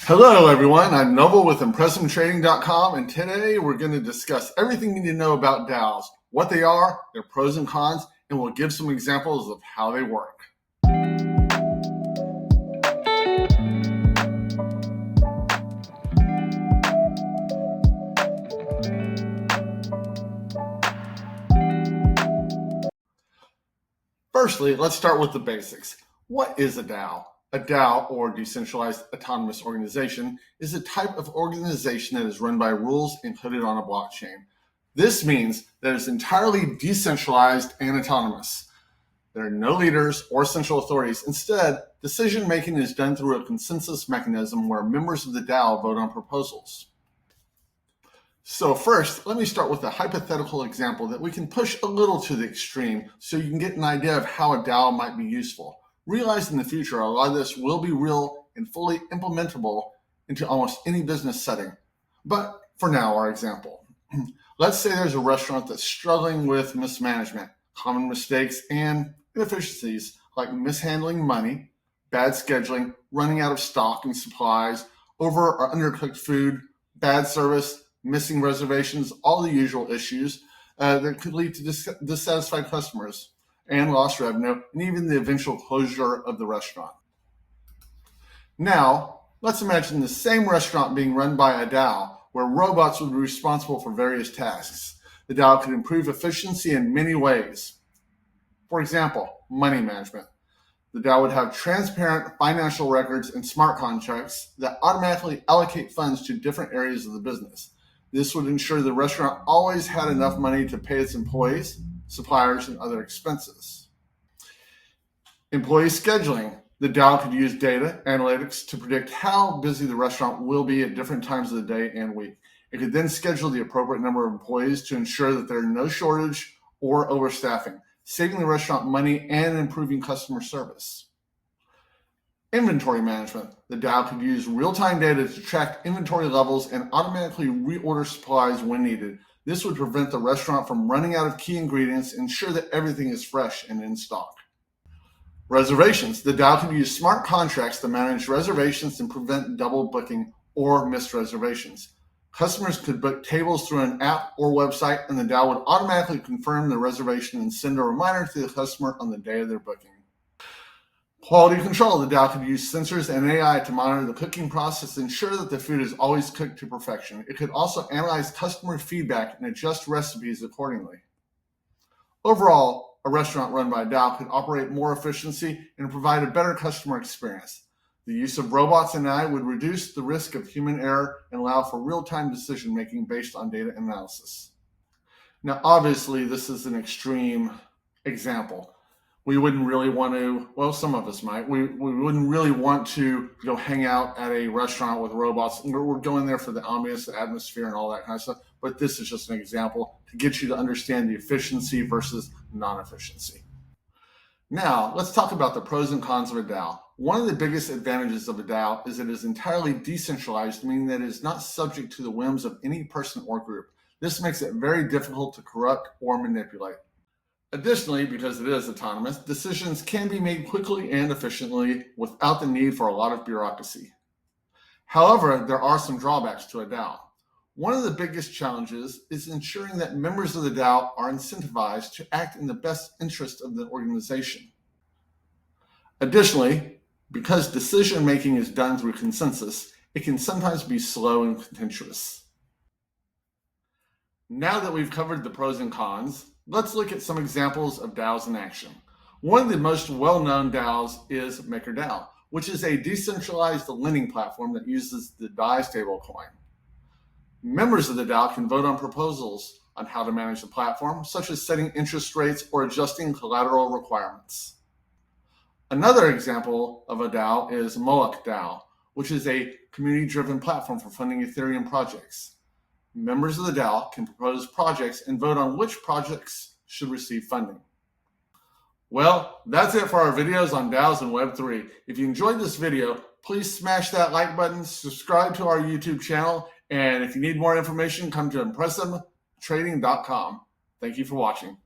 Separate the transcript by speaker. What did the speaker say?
Speaker 1: Hello, everyone. I'm Noble with ImpressumTrading.com, and today we're going to discuss everything you need to know about DAOs, what they are, their pros and cons, and we'll give some examples of how they work. Firstly, let's start with the basics. What is a DAO? A DAO, or Decentralized Autonomous Organization, is a type of organization that is run by rules encoded on a blockchain. This means that it's entirely decentralized and autonomous. There are no leaders or central authorities. Instead, decision-making is done through a consensus mechanism where members of the DAO vote on proposals. So first, let me start with a hypothetical example that we can push a little to the extreme so you can get an idea of how a DAO might be useful. Realize in the future, a lot of this will be real and fully implementable into almost any business setting. But for now, our example. Let's say there's a restaurant that's struggling with mismanagement, common mistakes, and inefficiencies like mishandling money, bad scheduling, running out of stock and supplies, over or undercooked food, bad service, missing reservations, all the usual issues that could lead to dissatisfied customers and lost revenue, and even the eventual closure of the restaurant. Now, let's imagine the same restaurant being run by a DAO, where robots would be responsible for various tasks. The DAO could improve efficiency in many ways. For example, money management. The DAO would have transparent financial records and smart contracts that automatically allocate funds to different areas of the business. This would ensure the restaurant always had enough money to pay its employees, suppliers, and other expenses. Employee scheduling. The DAO could use data analytics to predict how busy the restaurant will be at different times of the day and week. It could then schedule the appropriate number of employees to ensure that there are no shortage or overstaffing, saving the restaurant money and improving customer service. Inventory management. The DAO could use real-time data to track inventory levels and automatically reorder supplies when needed. This would prevent the restaurant from running out of key ingredients and ensure that everything is fresh and in stock. Reservations. The DAO could use smart contracts to manage reservations and prevent double booking or missed reservations. Customers could book tables through an app or website, and the DAO would automatically confirm the reservation and send a reminder to the customer on the day of their booking. Quality control. The DAO could use sensors and AI to monitor the cooking process and ensure that the food is always cooked to perfection. It could also analyze customer feedback and adjust recipes accordingly. Overall, a restaurant run by a DAO could operate more efficiency and provide a better customer experience. The use of robots and AI would reduce the risk of human error and allow for real-time decision-making based on data analysis. Now, obviously, this is an extreme example. We wouldn't really want to, well, some of us might, we wouldn't really want to hang out at a restaurant with robots. We're going there for the ambience, the atmosphere, and all that kind of stuff. But this is just an example to get you to understand the efficiency versus non-efficiency. Now, let's talk about the pros and cons of a DAO. One of the biggest advantages of a DAO is it is entirely decentralized, meaning that it is not subject to the whims of any person or group. This makes it very difficult to corrupt or manipulate. Additionally, because it is autonomous, decisions can be made quickly and efficiently without the need for a lot of bureaucracy. However, there are some drawbacks to a DAO. One of the biggest challenges is ensuring that members of the DAO are incentivized to act in the best interest of the organization. Additionally, because decision-making is done through consensus, it can sometimes be slow and contentious. Now that we've covered the pros and cons, let's look at some examples of DAOs in action. One of the most well-known DAOs is MakerDAO, which is a decentralized lending platform that uses the DAI stablecoin. Members of the DAO can vote on proposals on how to manage the platform, such as setting interest rates or adjusting collateral requirements. Another example of a DAO is MolochDAO, which is a community-driven platform for funding Ethereum projects. Members of the DAO can propose projects and vote on which projects should receive funding. Well, that's it for our videos on DAOs and Web3. If you enjoyed this video, please smash that like button, subscribe to our YouTube channel, and if you need more information, come to ImpressumTrading.com. Thank you for watching.